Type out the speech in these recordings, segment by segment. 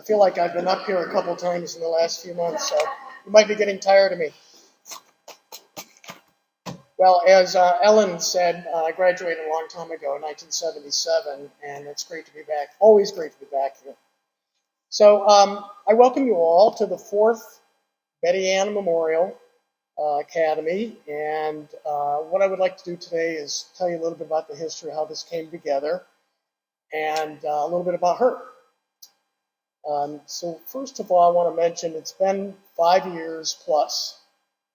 feel like I've been up here a couple times in the last few months, so you might be getting tired of me. Well, as Ellen said, I graduated a long time ago, 1977, and it's great to be back. Always great to be back here. So I welcome you all to the 4th Betty Ann Memorial Academy, and what I would like to do today is tell you a little bit about the history of how this came together, and a little bit about her. So first of all, I want to mention it's been 5 years plus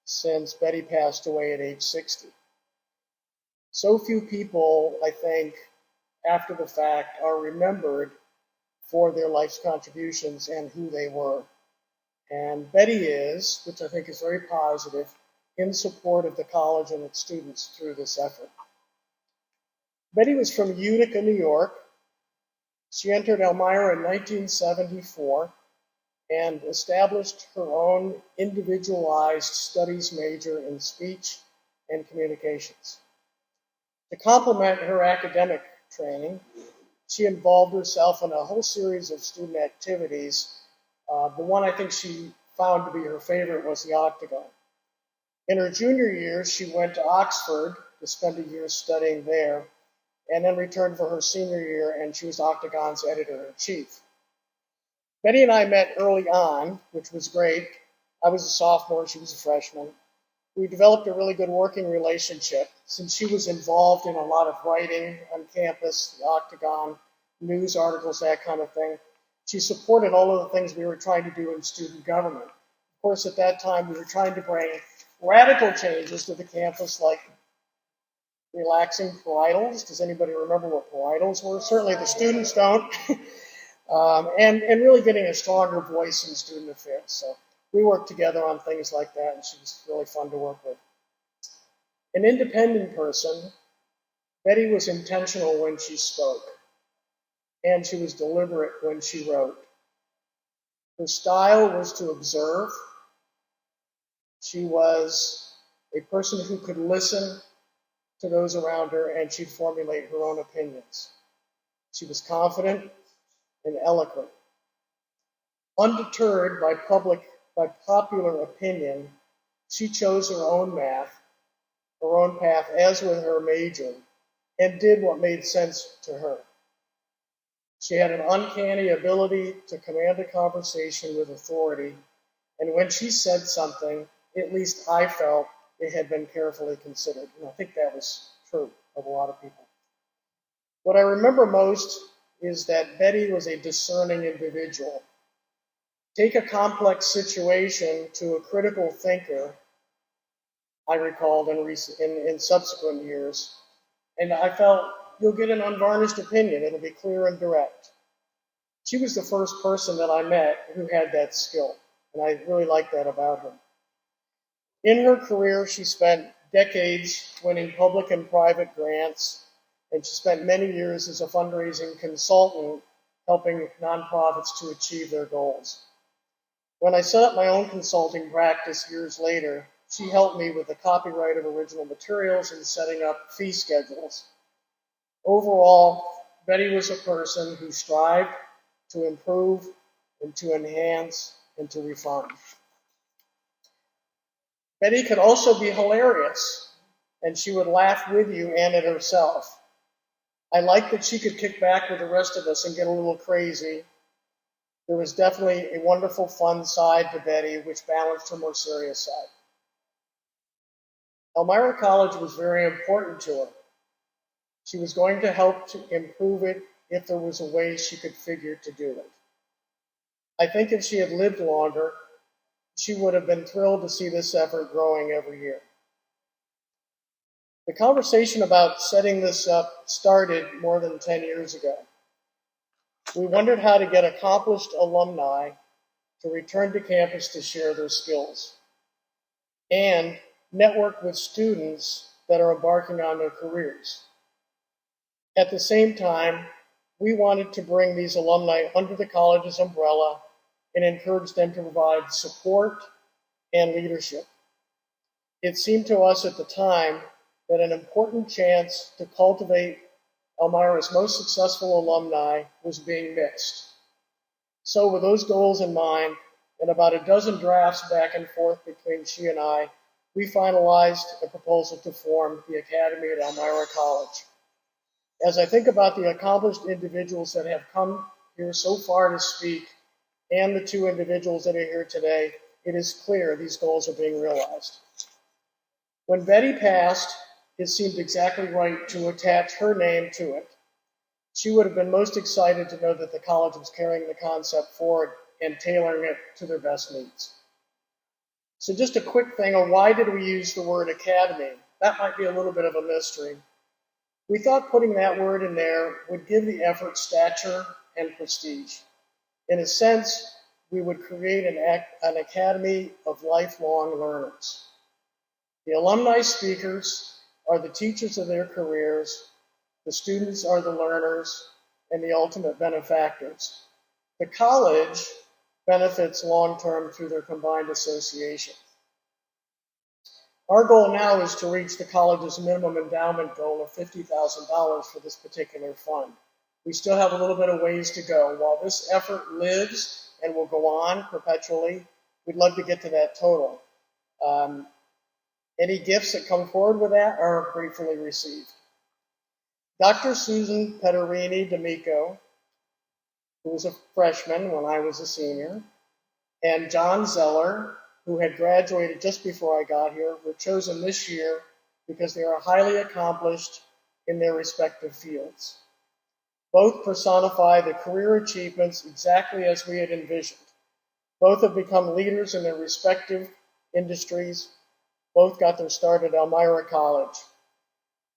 since Betty passed away at age 60. So few people, I think, after the fact, are remembered for their life's contributions and who they were. And Betty is, which I think is very positive, in support of the college and its students through this effort. Betty was from Utica, New York. She entered Elmira in 1974 and established her own individualized studies major in speech and communications. To complement her academic training, she involved herself in a whole series of student activities. The one I think she found to be her favorite was the Octagon. In her junior year, she went to Oxford to spend a year studying there, and then returned for her senior year, and she was Octagon's editor-in-chief. Betty and I met early on, which was great. I was a sophomore, she was a freshman. We developed a really good working relationship since she was involved in a lot of writing on campus, the Octagon, news articles, that kind of thing. She supported all of the things we were trying to do in student government. Of course, at that time, we were trying to bring radical changes to the campus, like relaxing parietals. Does anybody remember what parietals were? Certainly the students don't. And really getting a stronger voice in student affairs. So we worked together on things like that, and she was really fun to work with. An independent person, Betty was intentional when she spoke, and she was deliberate when she wrote. Her style was to observe. She was a person who could listen to those around her, and she'd formulate her own opinions. She was confident and eloquent. Undeterred by popular opinion, she chose her own path, as with her major, and did what made sense to her. She had an uncanny ability to command a conversation with authority, and when she said something, at least I felt it had been carefully considered. And I think that was true of a lot of people. What I remember most is that Betty was a discerning individual. Take a complex situation to a critical thinker, I recalled in subsequent years, and I felt you'll get an unvarnished opinion. It'll be clear and direct. She was the first person that I met who had that skill, and I really liked that about her. In her career, she spent decades winning public and private grants, and she spent many years as a fundraising consultant helping nonprofits to achieve their goals. When I set up my own consulting practice years later, she helped me with the copyright of original materials and setting up fee schedules. Overall, Betty was a person who strived to improve and to enhance and to refine. Betty could also be hilarious, and she would laugh with you and at herself. I liked that she could kick back with the rest of us and get a little crazy. There was definitely a wonderful fun side to Betty, which balanced her more serious side. Elmira College was very important to her. She was going to help to improve it if there was a way she could figure to do it. I think if she had lived longer, she would have been thrilled to see this effort growing every year. The conversation about setting this up started more than 10 years ago. We wondered how to get accomplished alumni to return to campus to share their skills and network with students that are embarking on their careers. At the same time, we wanted to bring these alumni under the college's umbrella and encourage them to provide support and leadership. It seemed to us at the time that an important chance to cultivate Elmira's most successful alumni was being missed. So with those goals in mind, and about a dozen drafts back and forth between she and I, we finalized a proposal to form the Academy at Elmira College. As I think about the accomplished individuals that have come here so far to speak, and the two individuals that are here today, it is clear these goals are being realized. When Betty passed, it seemed exactly right to attach her name to it. She would have been most excited to know that the college was carrying the concept forward and tailoring it to their best needs. So just a quick thing on why did we use the word academy? That might be a little bit of a mystery. We thought putting that word in there would give the effort stature and prestige. In a sense, we would create an academy of lifelong learners. The alumni speakers are the teachers of their careers, the students are the learners, and the ultimate benefactors. The college benefits long-term through their combined association. Our goal now is to reach the college's minimum endowment goal of $50,000 for this particular fund. We still have a little bit of ways to go. While this effort lives and will go on perpetually, we'd love to get to that total. Any gifts that come forward with that are gratefully received. Dr. Susan Petterini D'Amico, who was a freshman when I was a senior, and John Zeller, who had graduated just before I got here, were chosen this year because they are highly accomplished in their respective fields. Both personify the career achievements exactly as we had envisioned. Both have become leaders in their respective industries. Both got their start at Elmira College.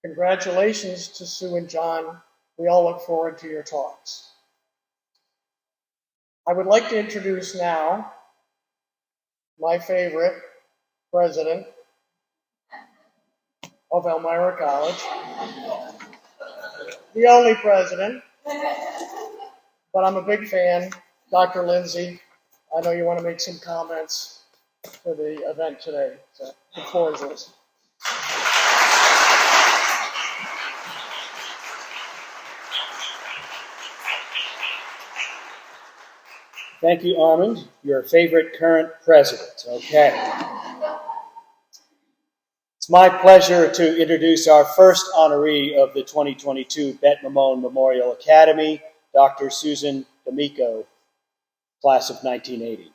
Congratulations to Sue and John. We all look forward to your talks. I would like to introduce now my favorite president of Elmira College. The only president, but I'm a big fan, Dr. Lindsay. I know you want to make some comments for the event today, so the floor is yours. Thank you, Armand. Your favorite current president. Okay. It's my pleasure to introduce our first honoree of the 2022 Bette Mammone Memorial Academy, Dr. Susan D'Amico, class of 1980.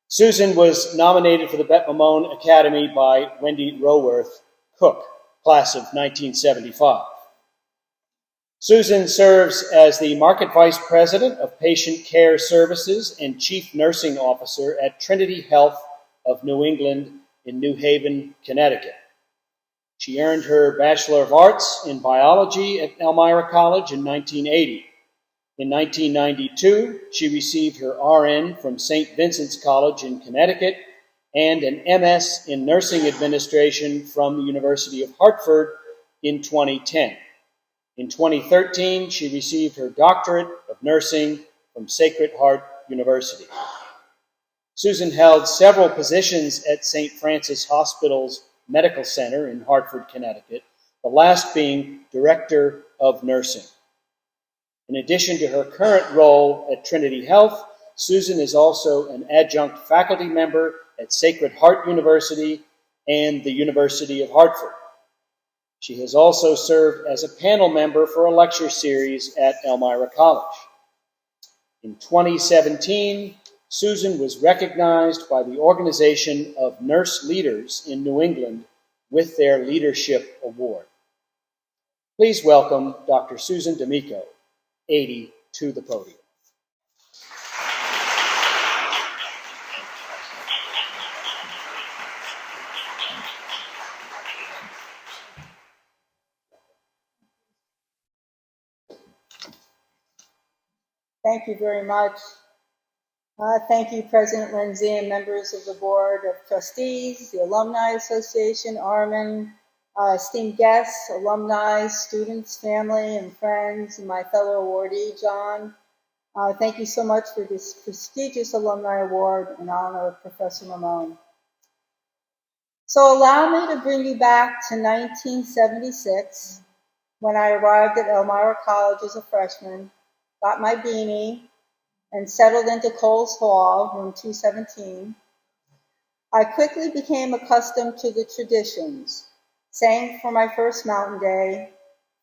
Susan was nominated for the Bette Mammone Academy by Wendy Roworth Cook, class of 1975. Susan serves as the Market Vice President of Patient Care Services and Chief Nursing Officer at Trinity Health of New England in New Haven, Connecticut. She earned her Bachelor of Arts in Biology at Elmira College in 1980. In 1992, she received her RN from St. Vincent's College in Connecticut and an MS in Nursing Administration from the University of Hartford in 2010. In 2013, she received her doctorate of nursing from Sacred Heart University. Susan held several positions at St. Francis Hospital's Medical Center in Hartford, Connecticut, the last being Director of Nursing. In addition to her current role at Trinity Health, Susan is also an adjunct faculty member at Sacred Heart University and the University of Hartford. She has also served as a panel member for a lecture series at Elmira College. In 2017, Susan was recognized by the Organization of Nurse Leaders in New England with their Leadership Award. Please welcome Dr. Susan D'Amico, 80, to the podium. Thank you very much. Thank you, President Lindsay and members of the Board of Trustees, the Alumni Association, Armin, esteemed guests, alumni, students, family, and friends, and my fellow awardee, John. Thank you so much for this prestigious Alumni Award in honor of Professor Mammone. So allow me to bring you back to 1976, when I arrived at Elmira College as a freshman, got my beanie, and settled into Coles Hall, room 217, I quickly became accustomed to the traditions, sang for my first mountain day,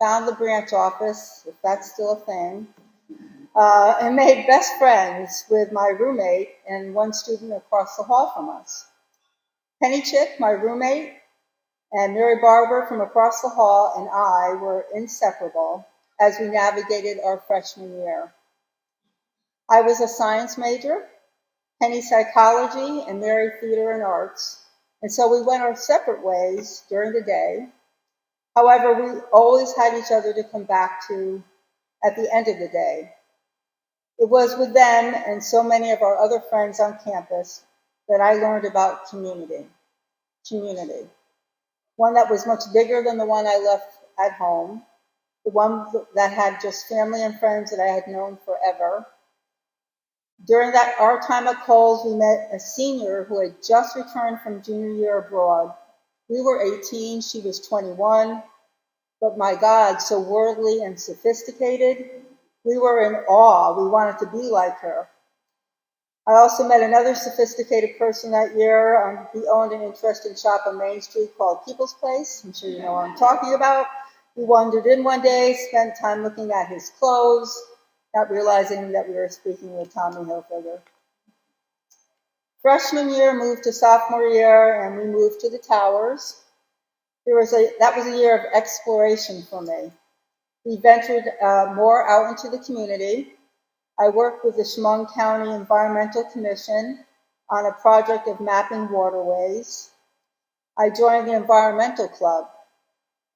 found the branch office, if that's still a thing, and made best friends with my roommate and one student across the hall from us. Penny Chick, my roommate, and Mary Barber from across the hall and I were inseparable as we navigated our freshman year. I was a science major, Penny psychology, and Mary theater and arts, and so we went our separate ways during the day. However, we always had each other to come back to at the end of the day. It was with them and so many of our other friends on campus that I learned about community, one that was much bigger than the one I left at home, the one that had just family and friends that I had known forever. During our time at Coles, we met a senior who had just returned from junior year abroad. We were 18, she was 21, but my God, so worldly and sophisticated. We were in awe. We wanted to be like her. I also met another sophisticated person that year. He owned an interesting shop on Main Street called People's Place. I'm sure you know what I'm talking about. We wandered in one day, spent time looking at his clothes, not realizing that we were speaking with Tommy Hilfiger. Freshman year moved to sophomore year, and we moved to the Towers. That was a year of exploration for me. We ventured more out into the community. I worked with the Chemung County Environmental Commission on a project of mapping waterways. I joined the Environmental Club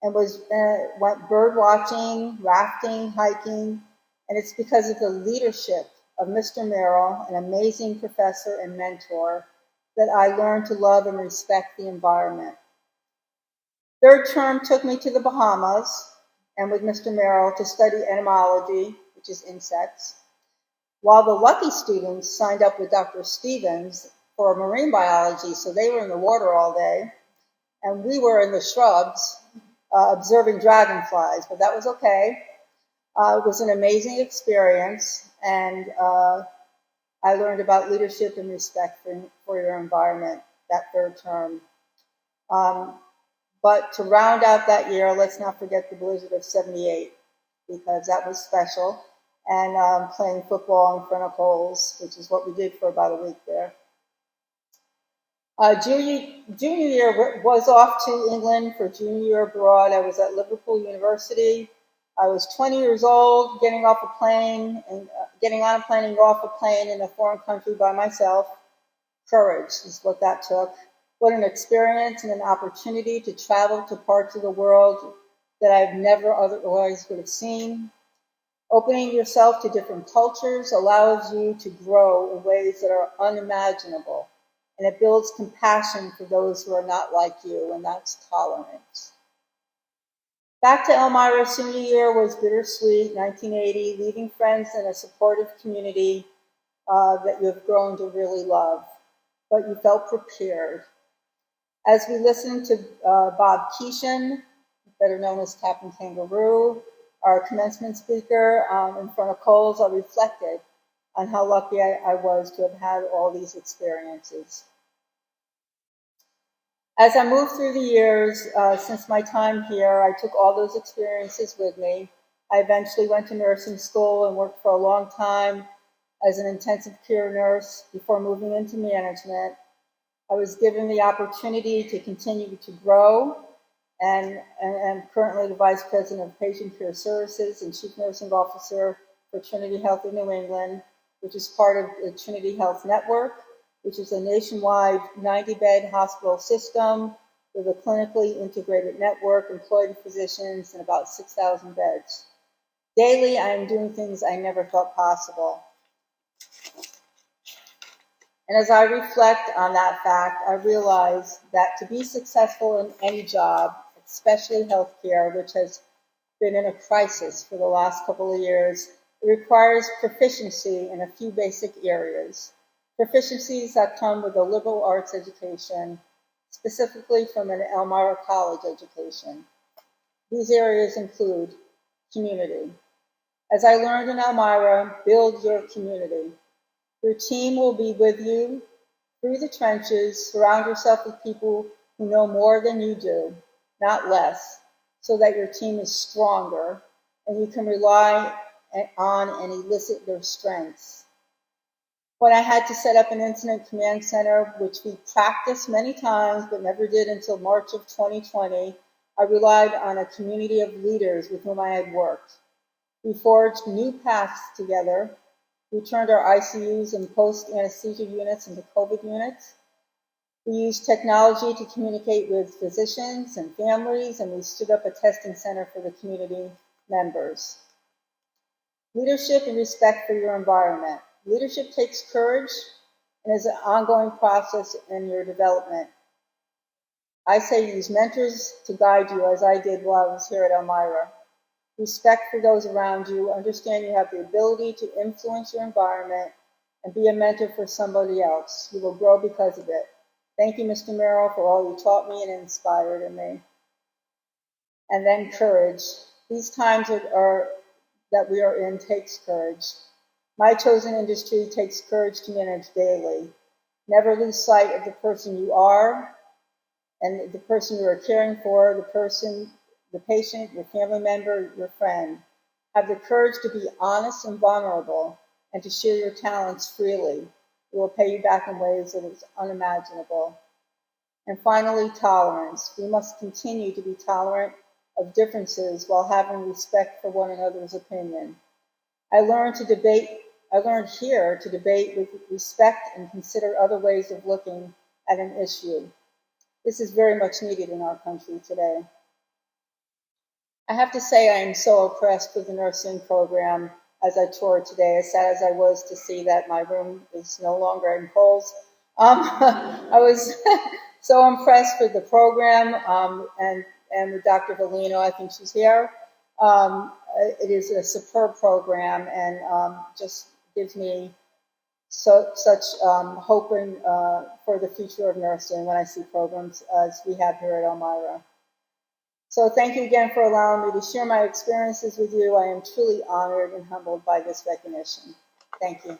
and went bird watching, rafting, hiking, and it's because of the leadership of Mr. Merrill, an amazing professor and mentor, that I learned to love and respect the environment. Third term took me to the Bahamas and with Mr. Merrill to study entomology, which is insects, while the lucky students signed up with Dr. Stevens for marine biology, so they were in the water all day, and we were in the shrubs observing dragonflies, but that was okay. It was an amazing experience, and I learned about leadership and respect for your environment that third term. But to round out that year, let's not forget the blizzard of 78, because that was special, and playing football in front of Coles, which is what we did for about a week there. Junior year was off to England for junior year abroad. I was at Liverpool University. I was 20 years old, getting on a plane and go off a plane in a foreign country by myself. Courage is what that took. What an experience and an opportunity to travel to parts of the world that I've never otherwise would have seen. Opening yourself to different cultures allows you to grow in ways that are unimaginable, and it builds compassion for those who are not like you, and that's tolerance. Back to Elmira senior year was bittersweet, 1980, leaving friends and a supportive community that you have grown to really love, but you felt prepared. As we listened to Bob Keeshan, better known as Captain Kangaroo, our commencement speaker in front of Coles, I reflected on how lucky I was to have had all these experiences. As I moved through the years, since my time here, I took all those experiences with me. I eventually went to nursing school and worked for a long time as an intensive care nurse before moving into management. I was given the opportunity to continue to grow, and I'm currently the Vice President of Patient Care Services and Chief Nursing Officer for Trinity Health of New England, which is part of the Trinity Health Network, which is a nationwide 90-bed hospital system with a clinically integrated network, employed physicians, and about 6,000 beds. Daily, I am doing things I never thought possible. And as I reflect on that fact, I realize that to be successful in any job, especially healthcare, which has been in a crisis for the last couple of years, it requires proficiency in a few basic areas. Proficiencies that come with a liberal arts education, specifically from an Elmira College education. These areas include community. As I learned in Elmira, build your community. Your team will be with you through the trenches. Surround yourself with people who know more than you do, not less, so that your team is stronger and you can rely on and elicit their strengths. When I had to set up an incident command center, which we practiced many times but never did until March of 2020, I relied on a community of leaders with whom I had worked. We forged new paths together. We turned our ICUs and post-anesthesia units into COVID units. We used technology to communicate with physicians and families, and we stood up a testing center for the community members. Leadership and respect for your environment. Leadership takes courage and is an ongoing process in your development. I say use mentors to guide you, as I did while I was here at Elmira. Respect for those around you. Understand you have the ability to influence your environment and be a mentor for somebody else. You will grow because of it. Thank you, Mr. Merrill, for all you taught me and inspired in me. And then courage. These times that we are in takes courage. My chosen industry takes courage to manage daily. Never lose sight of the person you are and the person you are caring for, the patient, your family member, your friend. Have the courage to be honest and vulnerable and to share your talents freely. It will pay you back in ways that is unimaginable. And finally, tolerance. We must continue to be tolerant of differences while having respect for one another's opinion. I learned here to debate with respect and consider other ways of looking at an issue. This is very much needed in our country today. I have to say I am so impressed with the nursing program as I toured today, as sad as I was to see that my room is no longer in polls. I was so impressed with the program and with Dr. Valino. I think she's here. It is a superb program and just gives me such hope for the future of nursing when I see programs as we have here at Elmira. So thank you again for allowing me to share my experiences with you. I am truly honored and humbled by this recognition. Thank you.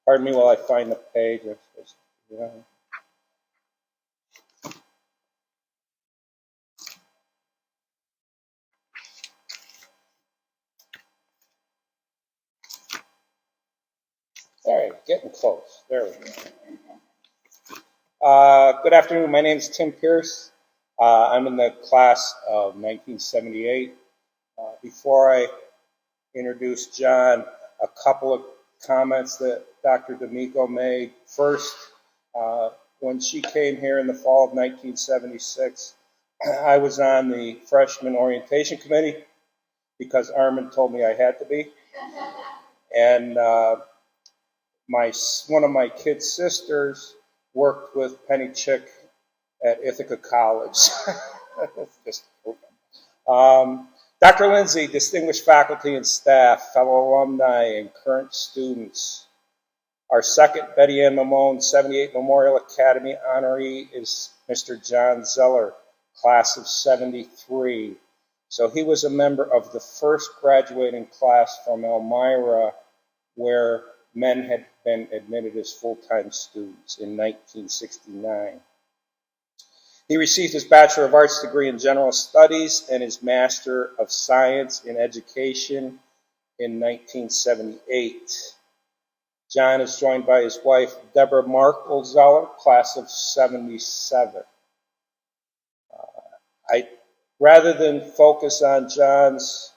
Pardon me while I find the page. Yeah. All right, getting close. There we go. Good afternoon. My name is Tim Pierce. I'm in the class of 1978. Before I introduce John, a couple of comments that Dr. D'Amico made. First, when she came here in the fall of 1976, I was on the freshman orientation committee because Armin told me I had to be. And one of my kid's sisters worked with Penny Chick at Ithaca College. Just Dr. Lindsay, distinguished faculty and staff, fellow alumni, and current students. Our second Betty Ann Mammone 78 Memorial Academy honoree is Mr. John Zeller, class of 73. So he was a member of the first graduating class from Elmira where men had been admitted as full-time students in 1969. He received his Bachelor of Arts degree in General Studies and his Master of Science in Education in 1978. John is joined by his wife, Deborah Markle Zeller, class of 77. Rather than focus on John's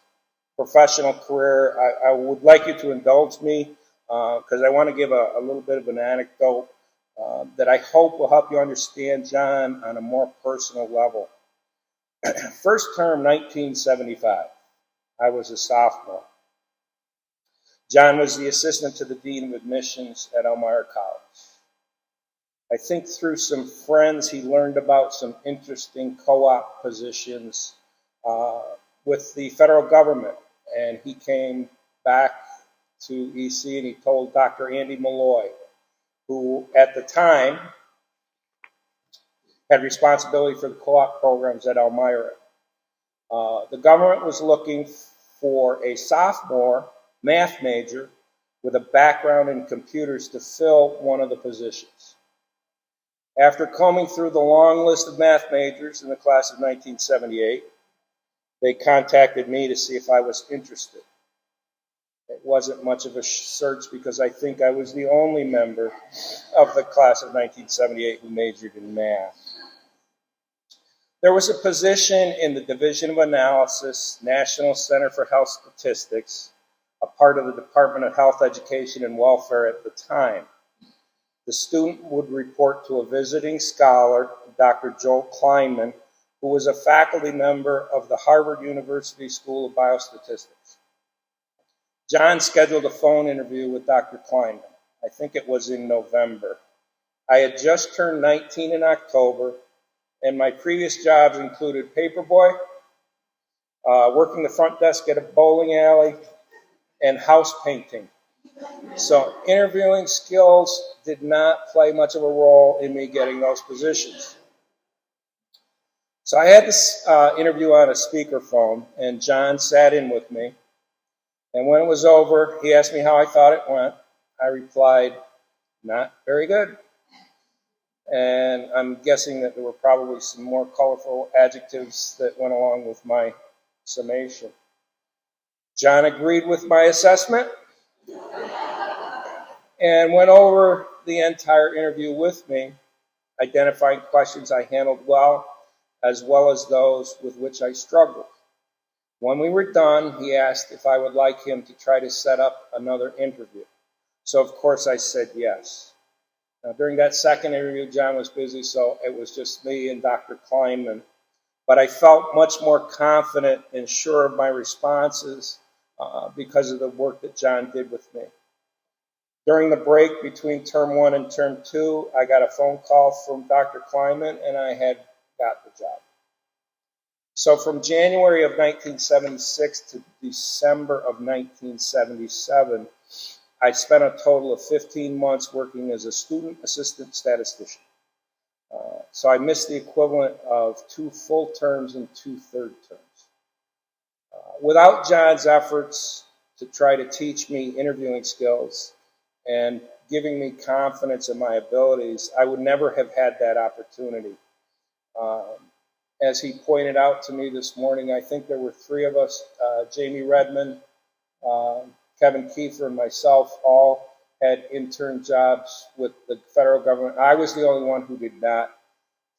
professional career, I would like you to indulge me because I want to give a little bit of an anecdote that I hope will help you understand John on a more personal level. First term, 1975. I was a sophomore. John was the assistant to the Dean of Admissions at Elmira College. I think through some friends, he learned about some interesting co-op positions with the federal government. And he came back to EC and he told Dr. Andy Malloy, who at the time had responsibility for the co-op programs at Elmira. The government was looking for a sophomore math major with a background in computers to fill one of the positions. After combing through the long list of math majors in the class of 1978, they contacted me to see if I was interested. It wasn't much of a search because I think I was the only member of the class of 1978 who majored in math. There was a position in the Division of Analysis, National Center for Health Statistics, a part of the Department of Health, Education, and Welfare at the time. The student would report to a visiting scholar, Dr. Joel Kleinman, who was a faculty member of the Harvard University School of Biostatistics. John scheduled a phone interview with Dr. Kleinman. I think it was in November. I had just turned 19 in October, and my previous jobs included paperboy, working the front desk at a bowling alley, and house painting. So interviewing skills did not play much of a role in me getting those positions. So I had this interview on a speakerphone, and John sat in with me. And when it was over, he asked me how I thought it went. I replied, not very good. And I'm guessing that there were probably some more colorful adjectives that went along with my summation. John agreed with my assessment and went over the entire interview with me, identifying questions I handled well as those with which I struggled. When we were done, he asked if I would like him to try to set up another interview. So, of course, I said yes. Now, during that second interview, John was busy, so it was just me and Dr. Kleinman. But I felt much more confident and sure of my responses because of the work that John did with me. During the break between term 1 and term 2, I got a phone call from Dr. Kleinman, and I had got the job. So from January of 1976 to December of 1977, I spent a total of 15 months working as a student assistant statistician. So I missed the equivalent of 2 full terms and 2 third terms. Without John's efforts to try to teach me interviewing skills and giving me confidence in my abilities, I would never have had that opportunity. As he pointed out to me this morning, I think there were 3 of us, Jamie Redmond, Kevin Kiefer, and myself, all had intern jobs with the federal government. I was the only one who did not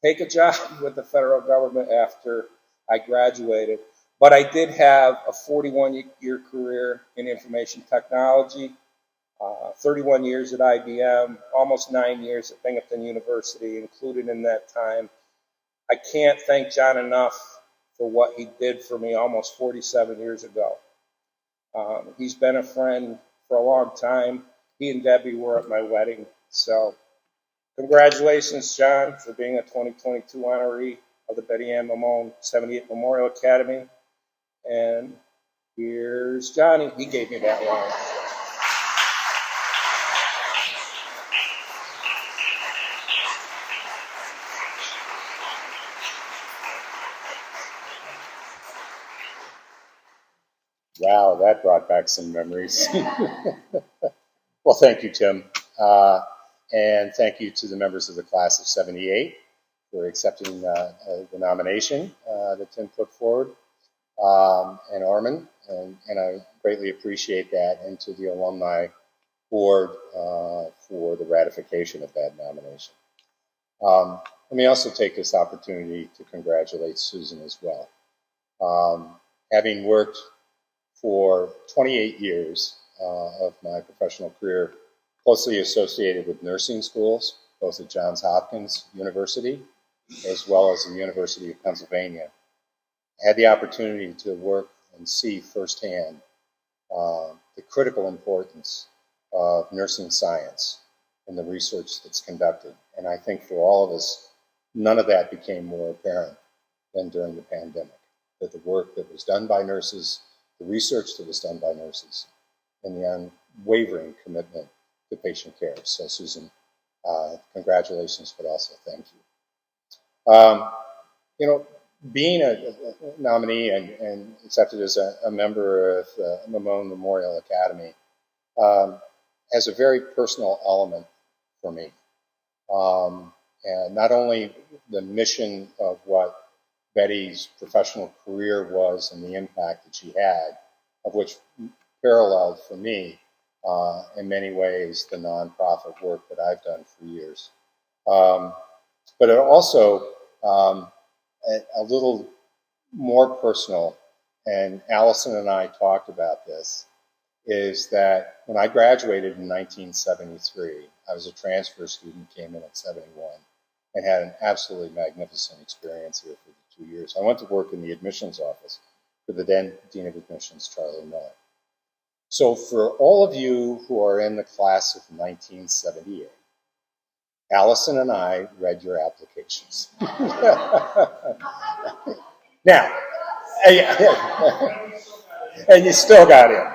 take a job with the federal government after I graduated. But I did have a 41-year career in information technology, 31 years at IBM, almost 9 years at Binghamton University, included in that time. I can't thank John enough for what he did for me almost 47 years ago. He's been a friend for a long time. He and Debbie were at my wedding. So congratulations, John, for being a 2022 honoree of the Betty Ann Mammone 78 Memorial Academy. And here's Johnny. He gave me that line. Wow, that brought back some memories. Well, thank you, Tim. And thank you to the members of the class of 78 for accepting the nomination that Tim put forward, and Armin, and I greatly appreciate that, and to the alumni board for the ratification of that nomination. Let me also take this opportunity to congratulate Susan as well. Having worked for 28 years of my professional career closely associated with nursing schools, both at Johns Hopkins University as well as the University of Pennsylvania. I had the opportunity to work and see firsthand the critical importance of nursing science and the research that's conducted. And I think for all of us, none of that became more apparent than during the pandemic, that the work that was done by nurses, the research that was done by nurses, and the unwavering commitment to patient care. So Susan, congratulations, but also thank you. You know, being a nominee and accepted as a member of the Mammone Memorial Academy has a very personal element for me. And not only the mission of what Betty's professional career was and the impact that she had, of which paralleled for me in many ways the nonprofit work that I've done for years. But it also a little more personal, and Allison and I talked about this, is that when I graduated in 1973, I was a transfer student, came in at 71, and had an absolutely magnificent experience here for the 2 years. I went to work in the admissions office for the then Dean of Admissions, Charlie Miller. So for all of you who are in the class of 1978, Allison and I read your applications. Now, and you still got in.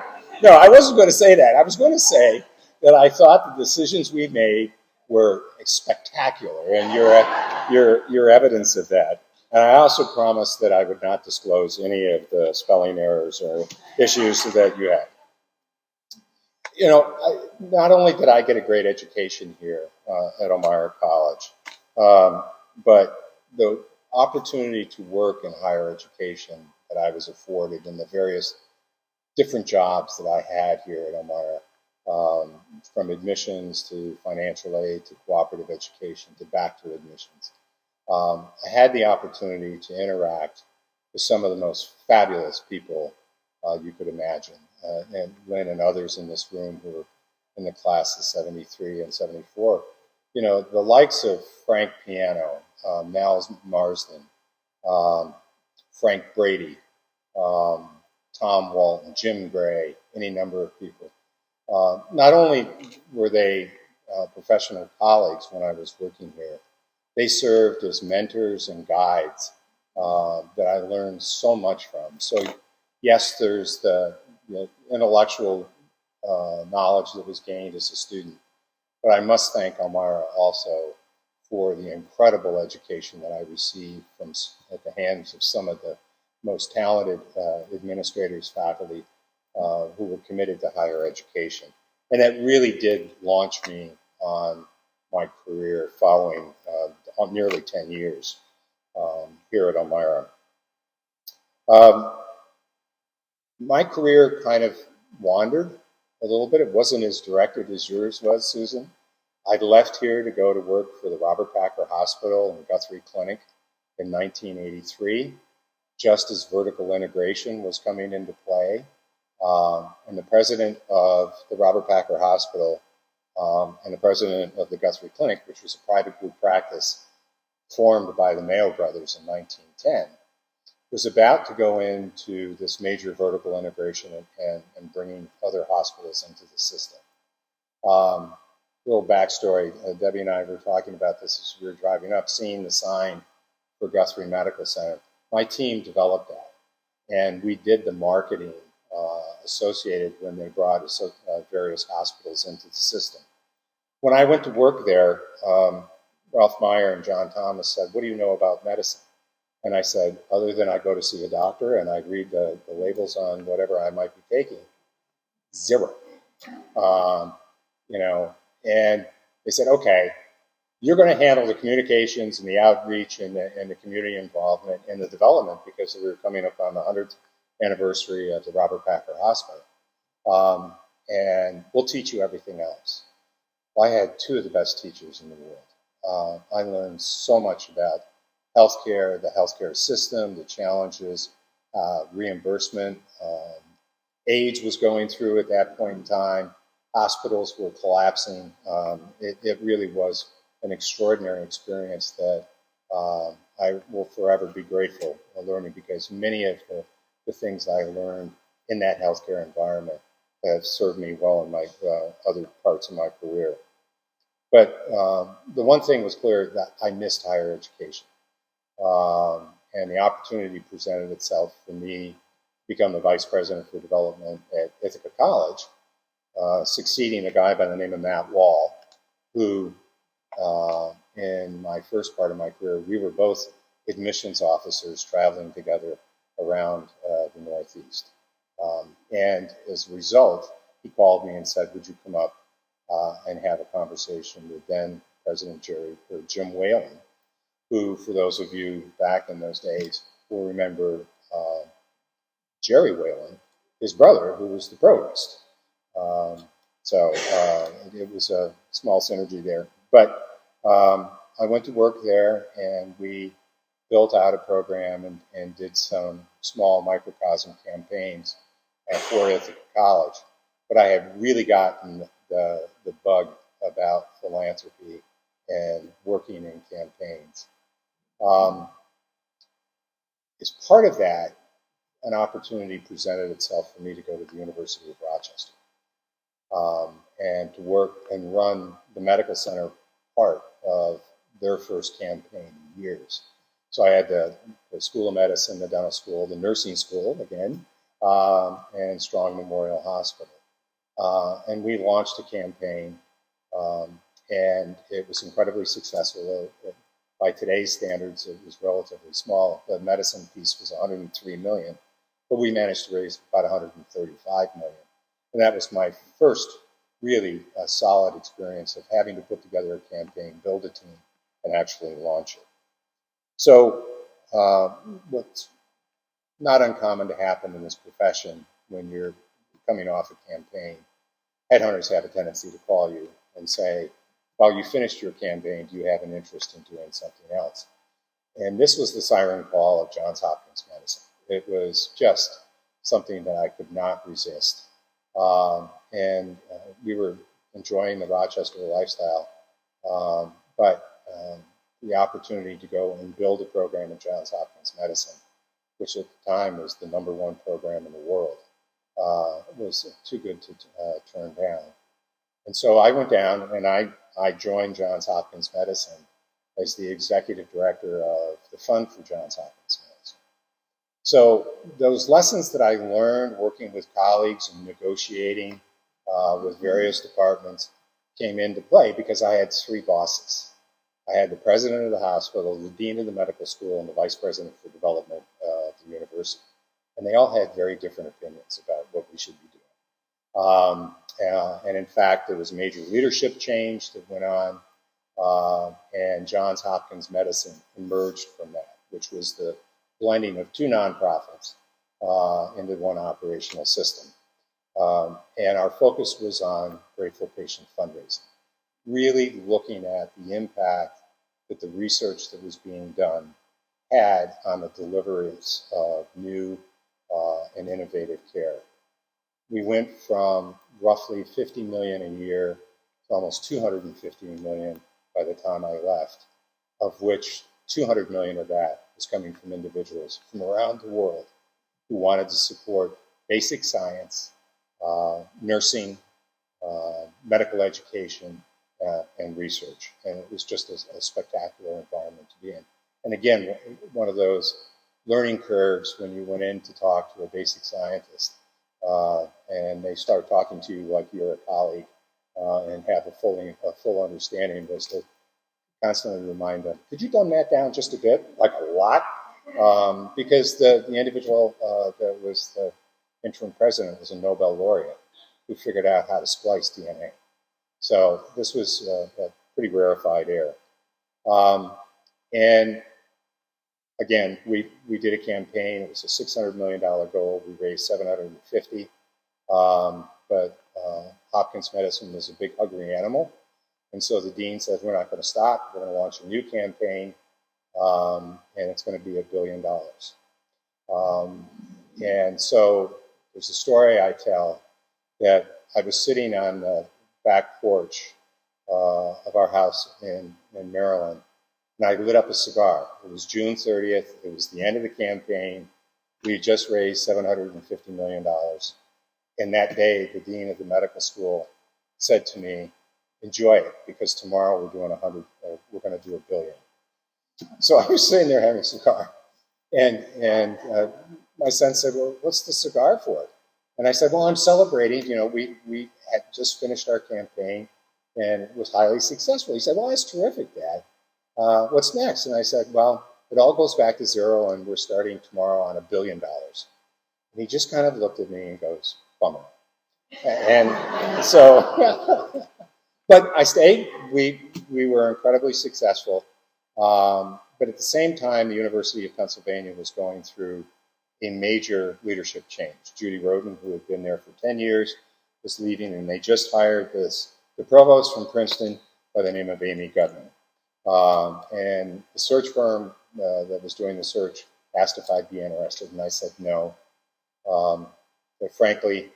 No, I wasn't going to say that. I was going to say that I thought the decisions we made were spectacular, and you're evidence of that. And I also promised that I would not disclose any of the spelling errors or issues that you had. You know, not only did I get a great education here at Elmira College, but the opportunity to work in higher education that I was afforded in the various different jobs that I had here at Elmira, from admissions to financial aid to cooperative education to back to admissions. I had the opportunity to interact with some of the most fabulous people you could imagine. And Lynn and others in this room who were in the class of 73 and 74. You know, the likes of Frank Piano, Mal Marsden, Frank Brady, Tom Walton, Jim Gray, any number of people. Not only were they professional colleagues when I was working here, they served as mentors and guides that I learned so much from. So yes, there's the intellectual knowledge that was gained as a student, but I must thank Elmira also for the incredible education that I received at the hands of some of the most talented administrators, faculty who were committed to higher education. And that really did launch me on my career following nearly 10 years here at Elmira. My career kind of wandered a little bit. It wasn't as directed as yours was, Susan. I left here to go to work for the Robert Packer Hospital and Guthrie Clinic in 1983, just as vertical integration was coming into play. And the president of the Robert Packer Hospital and the president of the Guthrie Clinic, which was a private group practice formed by the Mayo brothers in 1910, was about to go into this major vertical integration and bringing other hospitals into the system. Little backstory, Debbie and I were talking about this as we were driving up, seeing the sign for Guthrie Medical Center. My team developed that, and we did the marketing associated when they brought various hospitals into the system. When I went to work there, Ralph Meyer and John Thomas said, "What do you know about medicine?" And I said, other than I go to see a doctor and I read the labels on whatever I might be taking, zero. You know, and they said, okay, you're going to handle the communications and the outreach and the community involvement and the development, because we were coming up on the 100th anniversary of the Robert Packer Hospital. And we'll teach you everything else. Well, I had two of the best teachers in the world. I learned so much about healthcare, the healthcare system, the challenges, reimbursement. AIDS was going through at that point in time. Hospitals were collapsing. It really was an extraordinary experience that I will forever be grateful for learning, because many of the things I learned in that healthcare environment have served me well in my other parts of my career. But the one thing was clear, that I missed higher education. And the opportunity presented itself for me to become the vice president for development at Ithaca College, succeeding a guy by the name of Matt Wall, who in my first part of my career, we were both admissions officers traveling together around the Northeast. And as a result, he called me and said, would you come up and have a conversation with then President Jim Whalen, who, for those of you back in those days, will remember Jerry Whalen, his brother, who was the provost. So it was a small synergy there. But I went to work there, and we built out a program and did some small microcosm campaigns for Ithaca College. But I had really gotten the bug about philanthropy and working in campaigns. As part of that, an opportunity presented itself for me to go to the University of Rochester and to work and run the medical center part of their first campaign in years. So I had the School of Medicine, the dental school, the nursing school again, and Strong Memorial Hospital. And we launched a campaign, and it was incredibly successful. By today's standards, it was relatively small. The medicine piece was $103 million, but we managed to raise about $135 million. And that was my first really solid experience of having to put together a campaign, build a team, and actually launch it. So what's not uncommon to happen in this profession when you're coming off a campaign, headhunters have a tendency to call you and say, well, you finished your campaign, do you have an interest in doing something else? And this was the siren call of Johns Hopkins Medicine. It was just something that I could not resist. We were enjoying the Rochester lifestyle, but the opportunity to go and build a program at Johns Hopkins Medicine, which at the time was the #1 program in the world, was too good to turn down. And so I went down and I joined Johns Hopkins Medicine as the executive director of the fund for Johns Hopkins Medicine. So those lessons that I learned working with colleagues and negotiating with various departments came into play because I had 3 bosses. I had the president of the hospital, the dean of the medical school, and the vice president for development of the university. And they all had very different opinions about what we should be doing. And in fact, there was a major leadership change that went on, and Johns Hopkins Medicine emerged from that, which was the blending of 2 nonprofits into one operational system. And our focus was on grateful patient fundraising, really looking at the impact that the research that was being done had on the deliveries of new and innovative care. We went from roughly $50 million a year to almost $250 million by the time I left, of which $200 million of that was coming from individuals from around the world who wanted to support basic science, nursing, medical education, and research. And it was just a spectacular environment to be in. And again, one of those learning curves when you went in to talk to a basic scientist and they start talking to you like you're a colleague and have a full understanding, was to constantly remind them, could you dumb that down just a bit, like a lot? Because the individual that was the interim president was a Nobel laureate who figured out how to splice DNA. So this was a pretty rarefied air. And again, we did a campaign. It was a $600 million goal. We raised $750. But Hopkins Medicine was a big, hungry animal. And so the dean said, we're not going to stop. We're going to launch a new campaign, and it's going to be $1 billion. And so there's a story I tell that I was sitting on the back porch of our house in Maryland, and I lit up a cigar. It was June 30th. It was the end of the campaign. We had just raised $750 million. And that day, the dean of the medical school said to me, enjoy it, because tomorrow we're doing we're going to do 1 billion. So I was sitting there having a cigar, and my son said, well, what's the cigar for? And I said, well, I'm celebrating. You know, we had just finished our campaign, and it was highly successful. He said, well, that's terrific, Dad. What's next? And I said, well, it all goes back to zero, and we're starting tomorrow on $1 billion. And he just kind of looked at me and goes, bummer. And so, but I stayed. We were incredibly successful. But at the same time, the University of Pennsylvania was going through a major leadership change. Judy Roden, who had been there for 10 years, was leaving, and they just hired the provost from Princeton by the name of Amy Gutman. And the search firm that was doing the search asked if I'd be interested, and I said no. But frankly,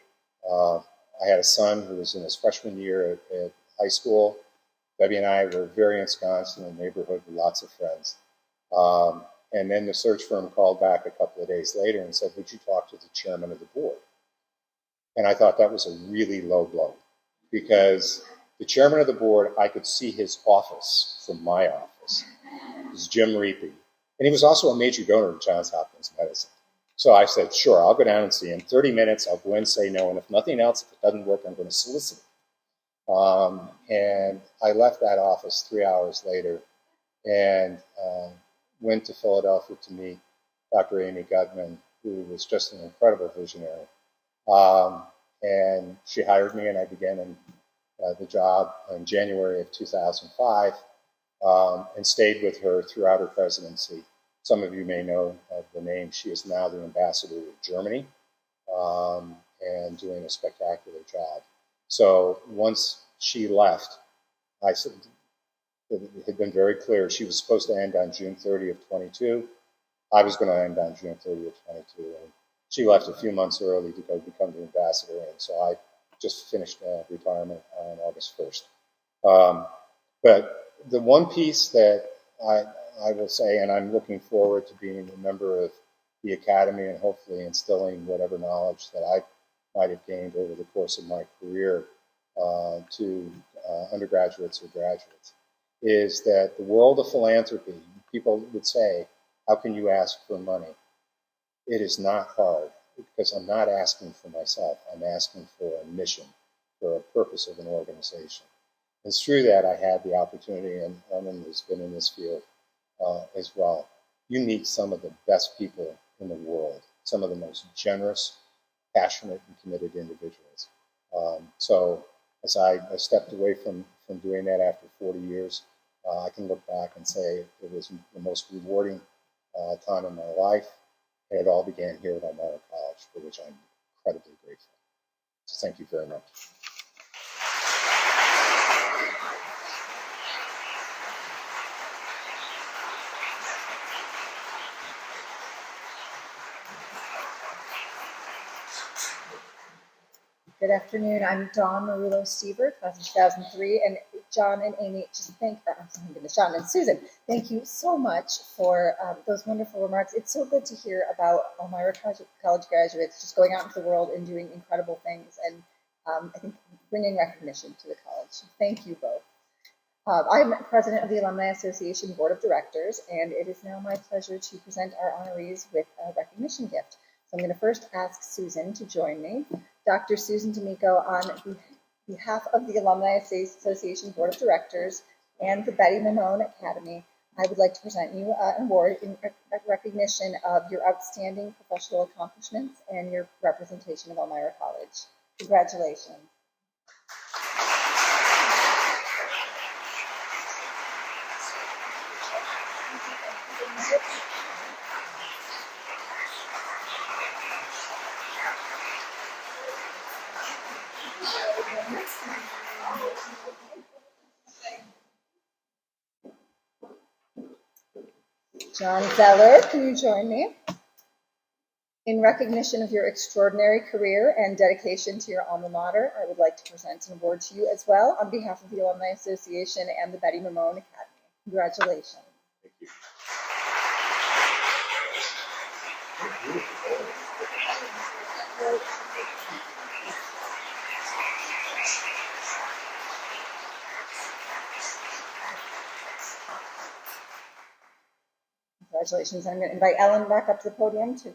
I had a son who was in his freshman year at high school. Debbie and I were very ensconced in the neighborhood with lots of friends. And then the search firm called back a couple of days later and said, would you talk to the chairman of the board? And I thought that was a really low blow, because the chairman of the board, I could see his office from my office. It was Jim Reapy. And he was also a major donor to Johns Hopkins Medicine. So I said, sure, I'll go down and see him. 30 minutes, I'll go in, say no, and if nothing else, if it doesn't work, I'm going to solicit it. And I left that office 3 hours later and went to Philadelphia to meet Dr. Amy Gutman, who was just an incredible visionary. And she hired me, and I began in the job in January of 2005 and stayed with her throughout her presidency. Some of you may know the name. She is now the ambassador to Germany and doing a spectacular job. So once she left, I said, it had been very clear she was supposed to end on June 30th, 22. I was going to end on June 30th, 22. And she left a few months early to go become the ambassador. And so I just finished retirement on August 1st. But the one piece that I will say, and I'm looking forward to being a member of the Academy and hopefully instilling whatever knowledge that I might have gained over the course of my career to undergraduates or graduates, is that the world of philanthropy, people would say, how can you ask for money? It is not hard, because I'm not asking for myself. I'm asking for a mission, for a purpose of an organization. And through that, I had the opportunity, and Armin has been in this field as well. You meet some of the best people in the world, some of the most generous, passionate, and committed individuals. So as I stepped away from doing that after 40 years, I can look back and say it was the most rewarding time in my life. And it all began here at Elmira College, for which I'm incredibly grateful. So thank you very much. Good afternoon. I'm Dawn Marulo-Stieber, class of 2003, and John and Amy, John and Susan, thank you so much for those wonderful remarks. It's so good to hear about Elmira College graduates just going out into the world and doing incredible things, and I think bringing recognition to the college. Thank you both. I'm president of the Alumni Association Board of Directors, and it is now my pleasure to present our honorees with a recognition gift. So I'm going to first ask Susan to join me. Dr. Susan D'Amico, on behalf of the Alumni Association Board of Directors and the Bette Mammone Academy, I would like to present you an award in recognition of your outstanding professional accomplishments and your representation of Elmira College. Congratulations. John Zeller, can you join me? In recognition of your extraordinary career and dedication to your alma mater, I would like to present an award to you as well on behalf of the Alumni Association and the Bette Mammone Academy. Congratulations. Thank you. Congratulations. I'm going to invite Ellen back up to the podium to.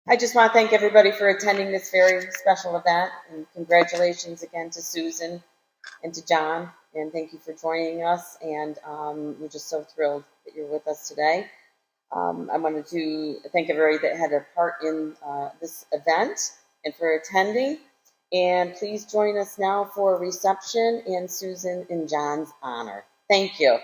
I just want to thank everybody for attending this very special event, and congratulations again to Susan and to John, and thank you for joining us, and we're just so thrilled that you're with us today. I wanted to thank everybody that had a part in this event and for attending, and please join us now for a reception in Susan and John's honor. Thank you.